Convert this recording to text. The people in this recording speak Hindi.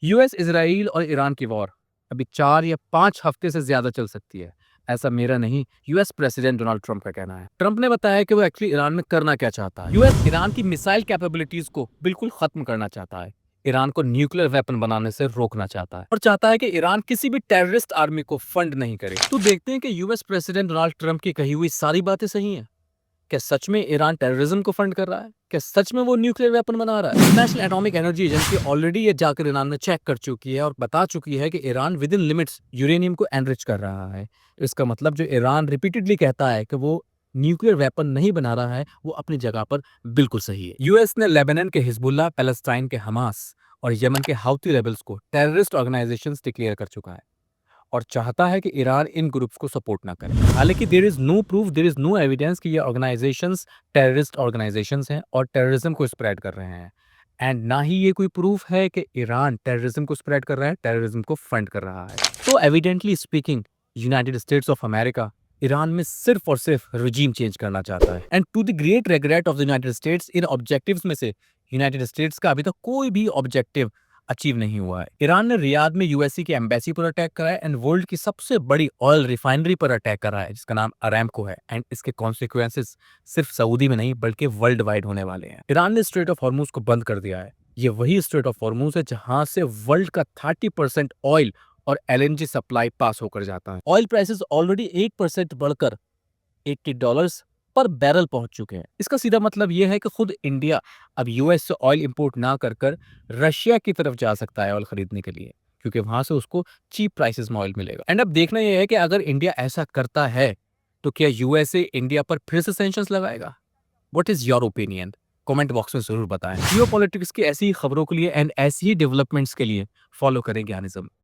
यूएस, इजराइल और ईरान की वॉर अभी 4 या 5 हफ्ते से ज्यादा चल सकती है। ऐसा मेरा नहीं, यूएस प्रेसिडेंट डोनाल्ड ट्रंप का कहना है। ट्रंप ने बताया कि वो एक्चुअली ईरान में करना क्या चाहता है। यूएस ईरान की मिसाइल कैपेबिलिटीज को बिल्कुल खत्म करना चाहता है, ईरान को न्यूक्लियर वेपन बनाने से रोकना चाहता है और चाहता है कि ईरान किसी भी टेररिस्ट आर्मी को फंड नहीं करे। तो देखते हैं कि यूएस प्रेसिडेंट डोनाल्ड ट्रंप की कही हुई सारी बातें सही हैं। क्या सच में ईरान टेररिज्म को फंड कर रहा है? क्या सच में वो न्यूक्लियर वेपन बना रहा है? International atomic energy agency already ये जाकर ईरान में चेक कर चुकी है और बता चुकी है कि Iran with in limits uranium को एनरिच कर रहा है। इसका मतलब जो ईरान रिपीटेडली कहता है कि वो न्यूक्लियर वेपन नहीं बना रहा है, वो अपनी जगह पर बिल्कुल सही है। यूएस ने लेबनान के हिजबुल्लाह, पैलेस्टाइन के हमास और यमन के हाउती रेबल्स को टेररिस्ट ऑर्गेनाइजेशंस डिक्लेयर कर चुका है और चाहता है कि ईरान इन ग्रुप्स को सपोर्ट ना करे। हालांकि there is no proof, there is no evidence कि ये ऑर्गेनाइजेशंस टेररिस्ट ऑर्गेनाइजेशंस हैं और टेररिज्म को स्प्रेड कर रहे हैं। एंड ना ही ये कोई प्रूफ है कि ईरान टेररिज्म को स्प्रेड कर रहा है, टेररिज्म को फंड कर रहा है। तो evidently speaking, United States of America Iran में सिर्फ और सिर्फ रिजीम चेंज करना चाहता है। And to the great regret of the United States, इन ऑब्जेक्टिव्स में से यूनाइटेड स्टेट्स का अभी तक कोई भी ऑब्जेक्टिव अचीव नहीं हुआ है। ईरान ने रियाद में यूएसए की एम्बेसी पर अटैक करा है एंड वर्ल्ड की सबसे बड़ी ऑयल रिफाइनरी पर अटैक करा है जिसका नाम अरामको है। एंड इसके कॉन्सिक्वेंसेस सिर्फ सऊदी में नहीं बल्कि वर्ल्ड वाइड होने वाले हैं। ईरान ने स्ट्रेट ऑफ हॉर्मूज को बंद कर दिया है। ये वही स्ट्रेट ऑफ हॉर्मूज है जहां से वर्ल्ड का 30% ऑयल और एलएनजी सप्लाई पास होकर जाता है। ऑयल प्राइसेस ऑलरेडी 8% बढ़कर $80 पर बैरल पहुंच चुके हैं। इसका सीधा मतलब यह है कि खुद इंडिया अब यूएस से ऑयल इंपोर्ट ना कर कर रशिया की तरफ जा सकता है ऑयल खरीदने के लिए, क्योंकि वहां से उसको चीप प्राइसेस में ऑयल मिलेगा। एंड अब देखना यह है कि अगर इंडिया ऐसा करता है तो क्या यूएसए इंडिया पर फिर से सैंक्शंस लगाएगा? What is your opinion? Comment box में जरूर बताएं। जियोपॉलिटिक्स की ऐसी ही खबरों के लिए एंड ऐसी ही डेवलपमेंट्स के लिए फॉलो करें ज्ञानिज्म।